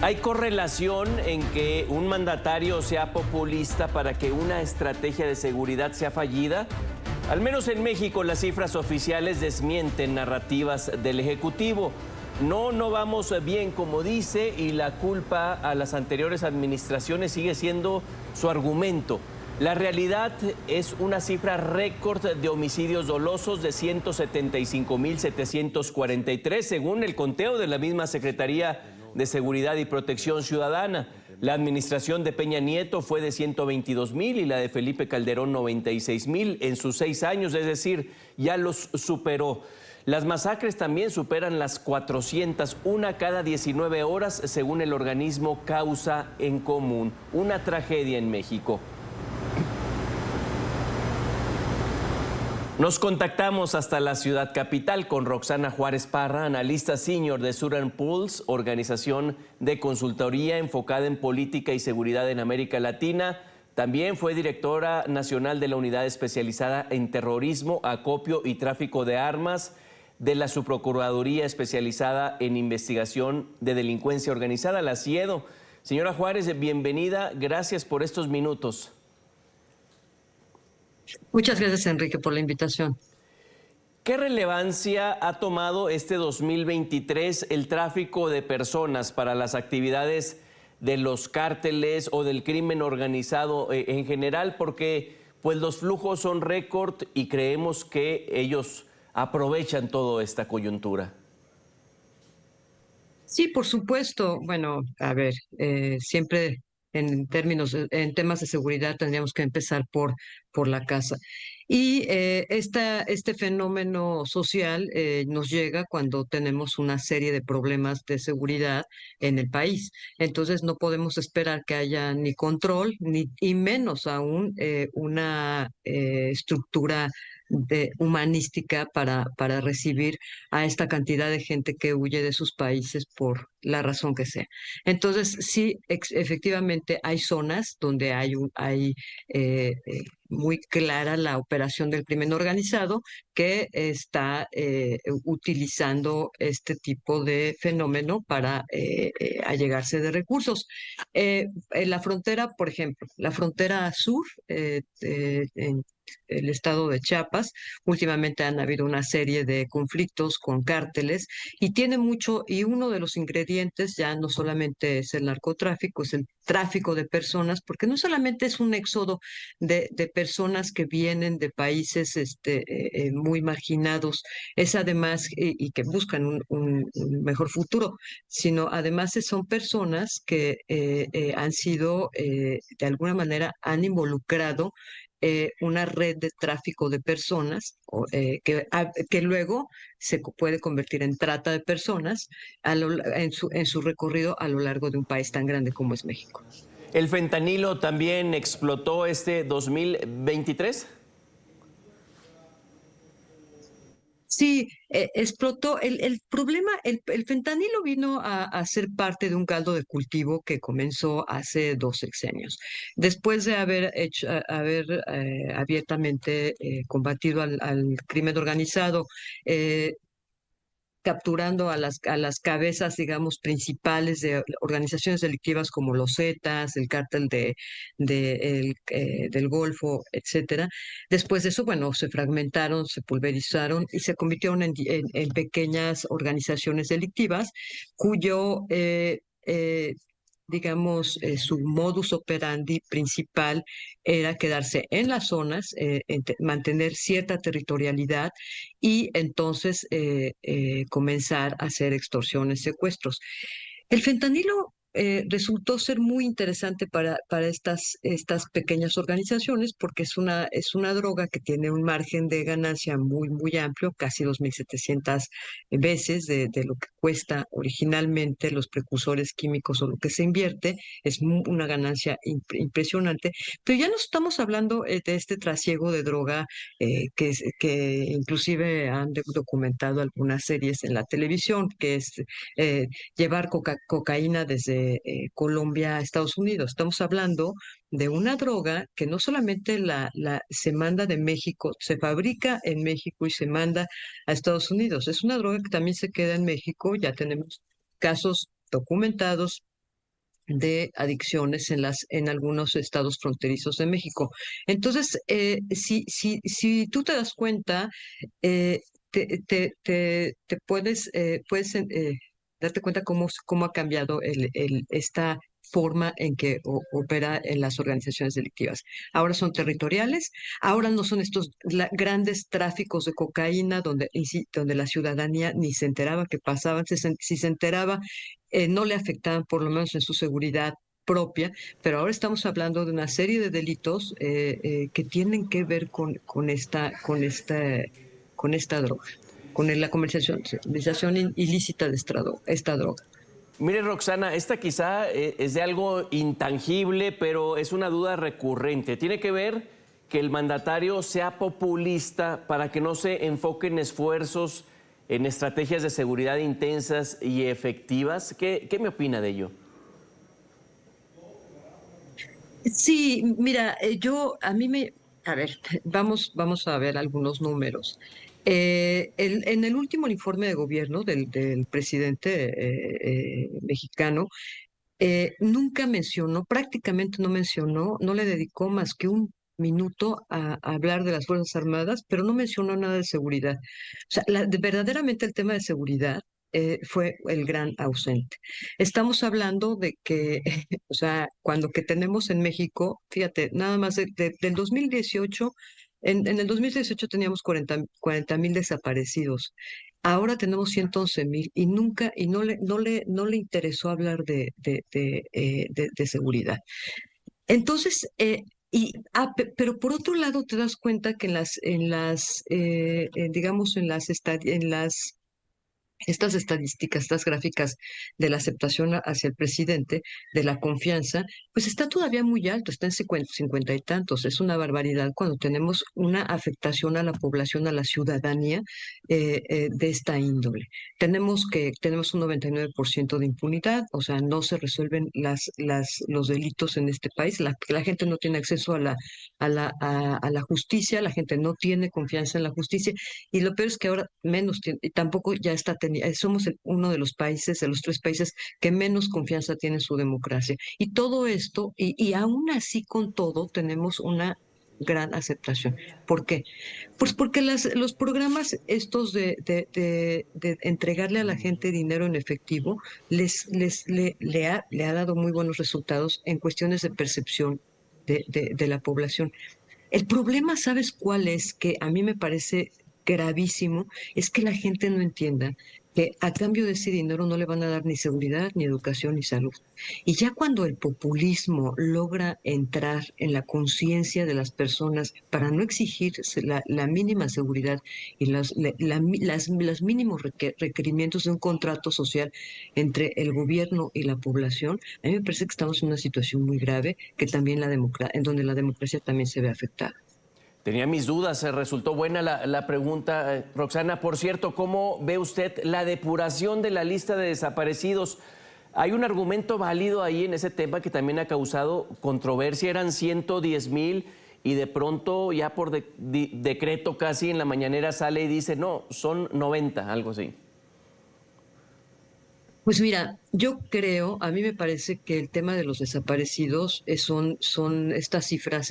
¿Hay correlación en que un mandatario sea populista para que una estrategia de seguridad sea fallida? Al menos en México las cifras oficiales desmienten narrativas del Ejecutivo. No vamos bien como dice y la culpa a las anteriores administraciones sigue siendo su argumento. La realidad es una cifra récord de homicidios dolosos de 175.743 según el conteo de la misma Secretaría de Seguridad y Protección Ciudadana. La administración de Peña Nieto fue de 122,000 y la de Felipe Calderón 96,000 en sus 6 años, es decir, ya los superó. Las masacres también superan las 400, una cada 19 horas, según el organismo Causa en Común. Una tragedia en México. Nos contactamos hasta la ciudad capital con Roxana Juárez Parra, analista senior de Southern Pulse, organización de consultoría enfocada en política y seguridad en América Latina. También fue directora nacional de la Unidad Especializada en Terrorismo, Acopio y Tráfico de Armas de la Subprocuraduría Especializada en Investigación de Delincuencia Organizada, la CIEDO. Señora Juárez, bienvenida. Gracias por estos minutos. Muchas gracias, Enrique, por la invitación. ¿Qué relevancia ha tomado este 2023 el tráfico de personas para las actividades de los cárteles o del crimen organizado en general? Porque pues los flujos son récord y creemos que ellos aprovechan toda esta coyuntura. Sí, por supuesto. Bueno, a ver, siempre en temas de seguridad tendríamos que empezar por la casa. Y este fenómeno social nos llega cuando tenemos una serie de problemas de seguridad en el país. Entonces no podemos esperar que haya ni control, y menos aún una estructura humanística para recibir a esta cantidad de gente que huye de sus países por la razón que sea. Entonces, sí, efectivamente hay zonas donde hay muy clara la operación del crimen organizado que está utilizando este tipo de fenómeno para allegarse de recursos. En la frontera, por ejemplo, la frontera sur, en el estado de Chiapas, últimamente han habido una serie de conflictos con cárteles y tiene mucho, y uno de los ingredientes ya no solamente es el narcotráfico, es el tráfico de personas, porque no solamente es un éxodo de personas que vienen de países muy marginados, es además, y que buscan un mejor futuro, sino además son personas que han sido, de alguna manera, han involucrado una red de tráfico de personas que luego puede convertir en trata de personas en su recorrido a lo largo de un país tan grande como es México. ¿El fentanilo también explotó este 2023? Sí, explotó. El problema, el fentanilo vino a ser parte de un caldo de cultivo que comenzó hace 2 sexenios. Después de haber abiertamente combatido al crimen organizado, capturando a las cabezas, digamos, principales de organizaciones delictivas como los Zetas, el cártel del Golfo, etcétera. Después de eso, bueno, se fragmentaron, se pulverizaron y se convirtieron en pequeñas organizaciones delictivas cuyo digamos, su modus operandi principal era quedarse en las zonas, mantener cierta territorialidad y entonces comenzar a hacer extorsiones, secuestros. El fentanilo resultó ser muy interesante para estas pequeñas organizaciones porque es una droga que tiene un margen de ganancia muy amplio, casi 2.700 veces de lo que cuesta originalmente los precursores químicos o lo que se invierte. Es una ganancia impresionante, pero ya no estamos hablando de este trasiego de droga que inclusive han documentado algunas series en la televisión, que es eh, llevar cocaína desde Colombia a Estados Unidos. Estamos hablando de una droga que no solamente se manda de México, se fabrica en México y se manda a Estados Unidos. Es una droga que también se queda en México. Ya tenemos casos documentados de adicciones en algunos estados fronterizos de México. Entonces, si tú te das cuenta, te puedes darte cuenta cómo ha cambiado esta forma en que opera en las organizaciones delictivas. Ahora son territoriales, ahora no son estos grandes tráficos de cocaína donde la ciudadanía ni se enteraba que pasaban, si se enteraba, no le afectaban por lo menos en su seguridad propia, pero ahora estamos hablando de una serie de delitos que tienen que ver con esta droga, con la comercialización ilícita de esta droga. Mire, Roxana, esta quizá es de algo intangible, pero es una duda recurrente. Tiene que ver que el mandatario sea populista para que no se enfoquen esfuerzos en estrategias de seguridad intensas y efectivas. ¿Qué me opina de ello? Sí, mira, a ver, vamos a ver algunos números. En el último informe de gobierno del presidente mexicano, nunca mencionó, prácticamente no mencionó, no le dedicó más que un minuto a hablar de las Fuerzas Armadas, pero no mencionó nada de seguridad. O sea, verdaderamente el tema de seguridad fue el gran ausente. Estamos hablando de que, o sea, cuando que tenemos en México, fíjate, nada más del 2018, en el 2018 teníamos 40,000 desaparecidos. Ahora tenemos 111,000 y nunca, y no le interesó hablar de seguridad. Entonces, pero por otro lado te das cuenta que digamos, en las estas estadísticas, estas gráficas de la aceptación hacia el presidente, de la confianza, pues está todavía muy alto, está en 50 y tantos. Es una barbaridad cuando tenemos una afectación a la población, a la ciudadanía de esta índole. Tenemos un 99% de impunidad, o sea, no se resuelven los delitos en este país. La gente no tiene acceso a la justicia, la gente no tiene confianza en la justicia. Y lo peor es que ahora menos tiene, y tampoco ya somos uno de los países, de los 3 países que menos confianza tiene en su democracia. Y todo esto, y aún así con todo, tenemos una gran aceptación. ¿Por qué? Pues porque los programas estos de entregarle a la gente dinero en efectivo le ha dado muy buenos resultados en cuestiones de percepción de la población. El problema, ¿sabes cuál es? Que a mí me parece gravísimo, es que la gente no entienda que a cambio de ese dinero no le van a dar ni seguridad, ni educación, ni salud. Y ya cuando el populismo logra entrar en la conciencia de las personas para no exigir la mínima seguridad y los mínimos requerimientos de un contrato social entre el gobierno y la población, a mí me parece que estamos en una situación muy grave que también en donde la democracia también se ve afectada. Tenía mis dudas, resultó buena la pregunta, Roxana. Por cierto, ¿cómo ve usted la depuración de la lista de desaparecidos? Hay un argumento válido ahí en ese tema que también ha causado controversia. Eran 110,000 y de pronto ya por decreto casi en la mañanera sale y dice, no, son 90, algo así. Pues mira, a mí me parece que el tema de los desaparecidos son estas cifras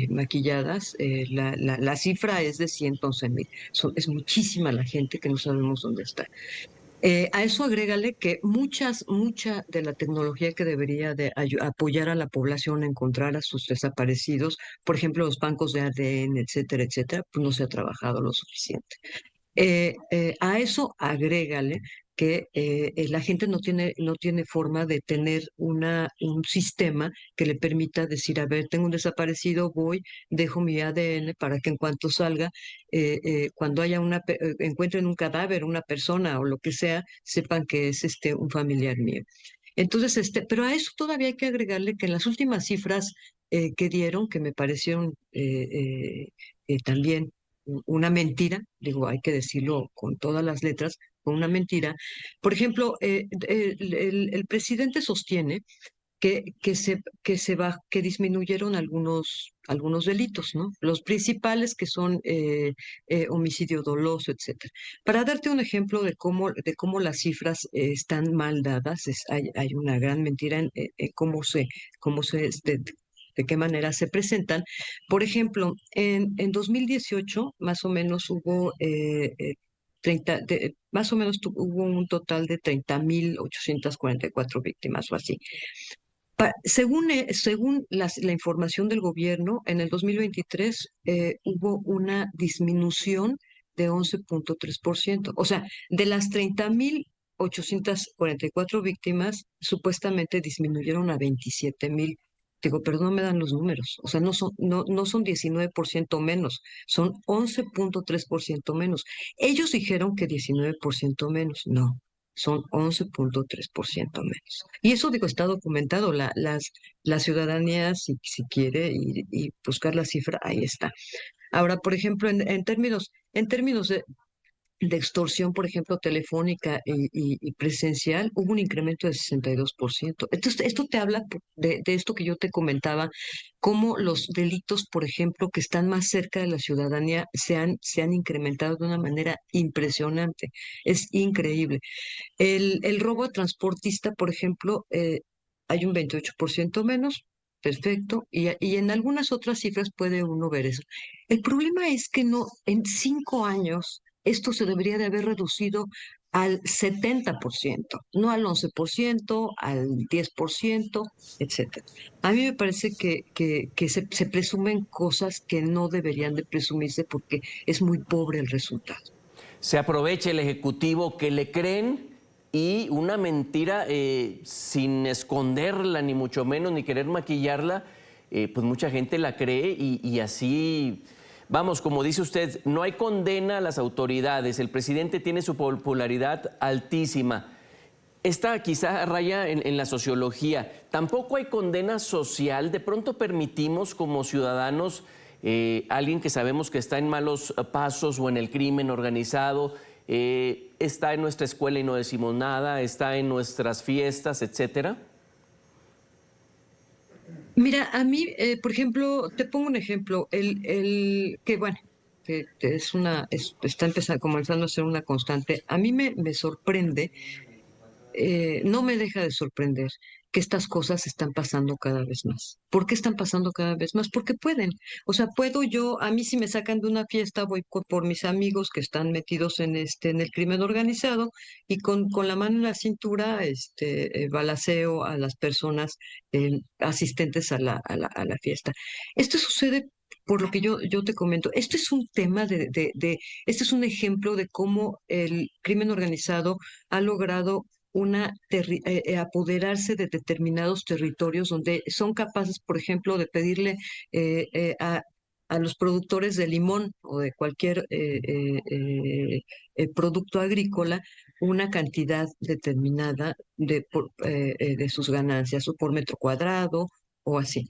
maquilladas. La cifra es de 111,000. Es muchísima la gente que no sabemos dónde está. A eso agrégale que mucha de la tecnología que debería de apoyar a la población a encontrar a sus desaparecidos, por ejemplo, los bancos de ADN, etcétera, etcétera, pues no se ha trabajado lo suficiente. A eso agrégale que la gente no tiene forma de tener un sistema que le permita decir, a ver, tengo un desaparecido, dejo mi ADN para que en cuanto salga, cuando encuentren un cadáver, una persona o lo que sea, sepan que es un familiar mío. Entonces, pero a eso todavía hay que agregarle que en las últimas cifras que dieron, que me parecieron también una mentira, digo, hay que decirlo con todas las letras, con una mentira. Por ejemplo, el presidente sostiene que disminuyeron algunos delitos, ¿no? Los principales que son homicidio doloso, etcétera. Para darte un ejemplo de cómo las cifras están mal dadas, hay una gran mentira en de qué manera se presentan. Por ejemplo, en 2018 más o menos hubo 30, más o menos hubo un total de 30.844 víctimas o así. Según la información del gobierno, en el 2023 hubo una disminución de 11.3%. O sea, de las 30.844 víctimas, supuestamente disminuyeron a 27.000. Digo, pero no me dan los números. O sea, no son 19% menos, son 11.3% menos. Ellos dijeron que 19% menos. No, son 11.3% menos. Y eso, digo, está documentado. La ciudadanía, si quiere y buscar la cifra, ahí está. Ahora, por ejemplo, en términos de extorsión, por ejemplo, telefónica y presencial, hubo un incremento de 62%. Entonces, esto te habla de esto que yo te comentaba, cómo los delitos, por ejemplo, que están más cerca de la ciudadanía, se han incrementado de una manera impresionante. Es increíble. El robo a transportista, por ejemplo, hay un 28% menos. Perfecto. Y en algunas otras cifras puede uno ver eso. El problema es que no, en 5 años, esto se debería de haber reducido al 70%, no al 11%, al 10%, etcétera. A mí me parece que se presumen cosas que no deberían de presumirse porque es muy pobre el resultado. Se aprovecha el Ejecutivo que le creen y una mentira sin esconderla, ni mucho menos, ni querer maquillarla, pues mucha gente la cree y así, vamos, como dice usted, no hay condena a las autoridades, el presidente tiene su popularidad altísima. Esta quizá raya en la sociología. Tampoco hay condena social. De pronto permitimos como ciudadanos alguien que sabemos que está en malos pasos o en el crimen organizado, está en nuestra escuela y no decimos nada, está en nuestras fiestas, etcétera. Mira, a mí, por ejemplo, te pongo un ejemplo, que bueno, que está comenzando a ser una constante. A mí me sorprende, no me deja de sorprender que estas cosas están pasando cada vez más. ¿Por qué están pasando cada vez más? Porque pueden. O sea, a mí si me sacan de una fiesta, voy por mis amigos que están metidos en el crimen organizado y con la mano en la cintura, balaceo a las personas asistentes a la fiesta. Esto sucede. Por lo que yo te comento, esto es un tema este es un ejemplo de cómo el crimen organizado ha logrado apoderarse de determinados territorios donde son capaces, por ejemplo, de pedirle eh, eh, a, a los productores de limón o de cualquier producto agrícola una cantidad determinada de sus ganancias o por metro cuadrado o así.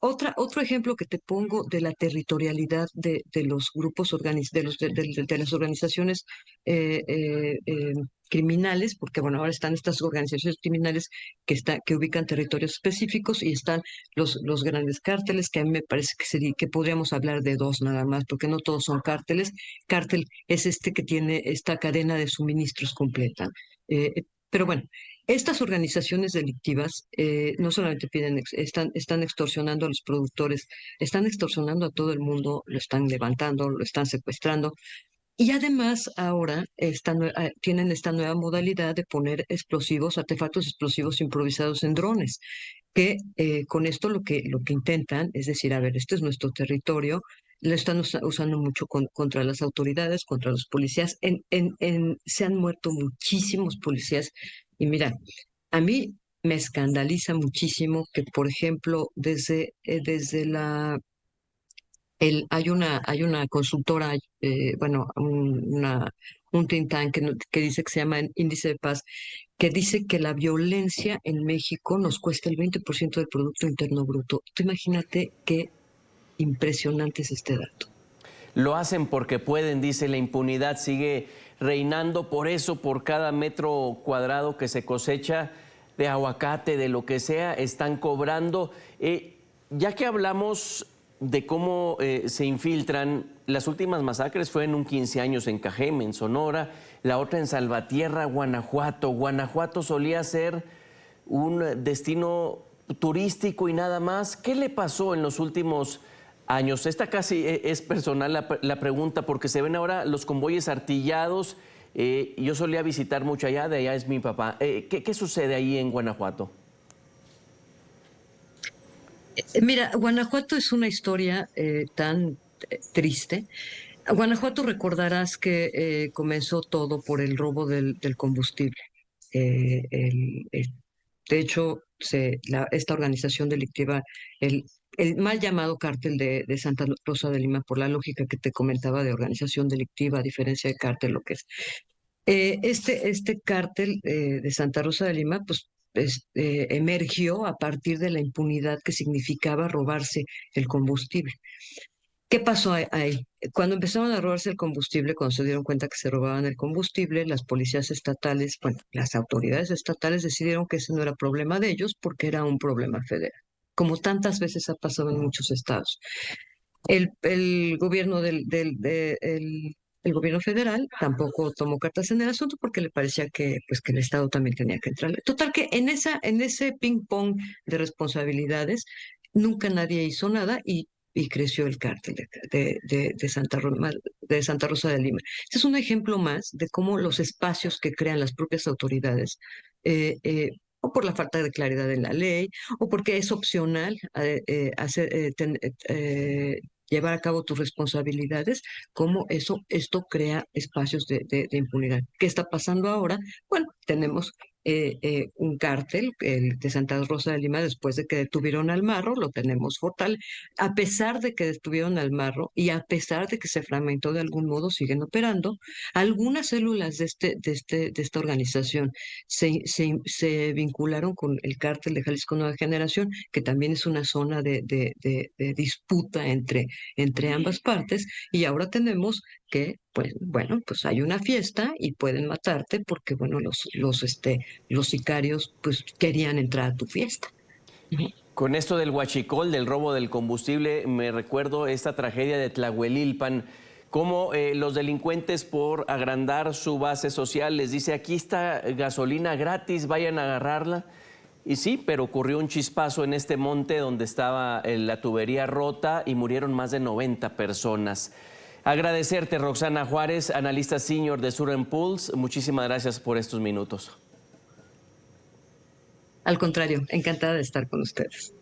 Otro ejemplo que te pongo de la territorialidad de los grupos de las organizaciones eh, eh, eh, criminales, porque bueno, ahora están estas organizaciones criminales que ubican territorios específicos y están los grandes cárteles, que a mí me parece que podríamos hablar de dos nada más, porque no todos son cárteles. Cártel es este que tiene esta cadena de suministros completa. Pero bueno, estas organizaciones delictivas no solamente están extorsionando a los productores, están extorsionando a todo el mundo, lo están levantando, lo están secuestrando. Y además ahora tienen esta nueva modalidad de poner artefactos explosivos improvisados en drones, que con esto lo que intentan es decir, a ver, este es nuestro territorio, lo están usando mucho contra las autoridades, contra los policías. Se han muerto muchísimos policías. Y mira, a mí me escandaliza muchísimo que, por ejemplo, desde hay una consultora, bueno, un think tank que dice que se llama Índice de Paz, que dice que la violencia en México nos cuesta el 20% del Producto Interno Bruto. Tú imagínate qué impresionante es este dato. Lo hacen porque pueden, dice, la impunidad sigue reinando, por eso por cada metro cuadrado que se cosecha, de aguacate, de lo que sea, están cobrando. Ya que hablamos de cómo se infiltran, las últimas masacres fue en un 15 años en Cajeme, en Sonora, la otra en Salvatierra, Guanajuato. Guanajuato solía ser un destino turístico y nada más. ¿Qué le pasó en los últimos años? Esta casi es personal la pregunta, porque se ven ahora los convoyes artillados. Yo solía visitar mucho allá, de allá es mi papá. ¿Qué sucede ahí en Guanajuato? Mira, Guanajuato es una historia tan triste. Guanajuato recordarás que comenzó todo por el robo del combustible. Eh, el- el- de hecho, esta organización delictiva, el mal llamado cártel de Santa Rosa de Lima, por la lógica que te comentaba de organización delictiva, a diferencia de cártel, lo que es. Este cártel de Santa Rosa de Lima, pues emergió a partir de la impunidad que significaba robarse el combustible. ¿Qué pasó ahí? Cuando empezaron a robarse el combustible, cuando se dieron cuenta que se robaban el combustible, las policías estatales, bueno, las autoridades estatales decidieron que ese no era problema de ellos porque era un problema federal, como tantas veces ha pasado en muchos estados. El gobierno el gobierno federal tampoco tomó cartas en el asunto porque le parecía que el Estado también tenía que entrar. Total que en ese ping pong de responsabilidades nunca nadie hizo nada y creció el cártel de Santa Rosa de Lima. Este es un ejemplo más de cómo los espacios que crean las propias autoridades o por la falta de claridad en la ley, o porque es opcional llevar a cabo tus responsabilidades, como esto crea espacios de impunidad. ¿Qué está pasando ahora? Bueno, tenemos un cártel, el de Santa Rosa de Lima, después de que detuvieron al Marro, lo tenemos fortal. A pesar de que detuvieron al Marro y a pesar de que se fragmentó de algún modo, siguen operando. Algunas células de esta organización se vincularon con el cártel de Jalisco Nueva Generación, que también es una zona de disputa entre ambas partes, y ahora tenemos que, pues, bueno, pues hay una fiesta y pueden matarte porque, bueno, los sicarios, pues, querían entrar a tu fiesta. Ujú. Con esto del huachicol, del robo del combustible, me recuerdo esta tragedia de Tlahuelilpan, cómo los delincuentes, por agrandar su base social, les dice: aquí está gasolina gratis, vayan a agarrarla. Y sí, pero ocurrió un chispazo en este monte donde estaba la tubería rota y murieron más de 90 personas. Agradecerte, Roxana Juárez, analista senior de Sur Pulse. Muchísimas gracias por estos minutos. Al contrario, encantada de estar con ustedes.